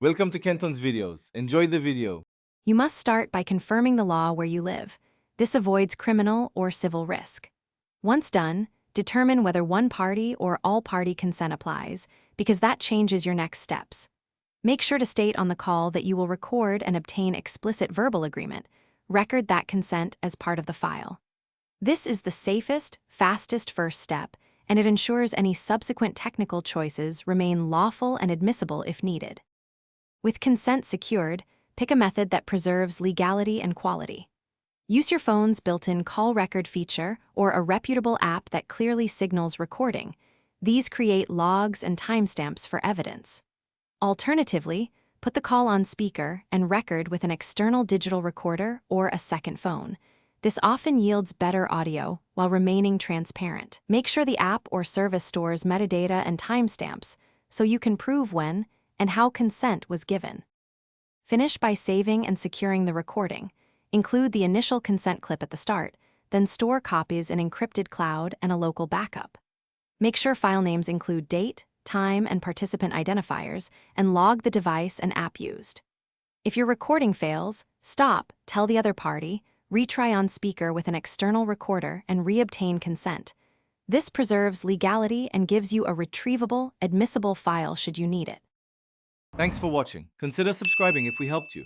Welcome to Kenton's videos. Enjoy the video. You must start by confirming the law where you live. This avoids criminal or civil risk. Once done, determine whether one party or all-party consent applies, because that changes your next steps. Make sure to state on the call that you will record and obtain explicit verbal agreement. Record that consent as part of the file. This is the safest, fastest first step, and it ensures any subsequent technical choices remain lawful and admissible if needed. With consent secured, pick a method that preserves legality and quality. Use your phone's built-in call record feature or a reputable app that clearly signals recording. These create logs and timestamps for evidence. Alternatively, put the call on speaker and record with an external digital recorder or a second phone. This often yields better audio while remaining transparent. Make sure the app or service stores metadata and timestamps so you can prove when and how consent was given. Finish by saving and securing the recording. Include the initial consent clip at the start, then store copies in encrypted cloud and a local backup. Make sure file names include date, time, and participant identifiers, and log the device and app used. If your recording fails, stop, tell the other party, retry on speaker with an external recorder, and reobtain consent. This preserves legality and gives you a retrievable, admissible file should you need it. Thanks for watching. Consider subscribing if we helped you.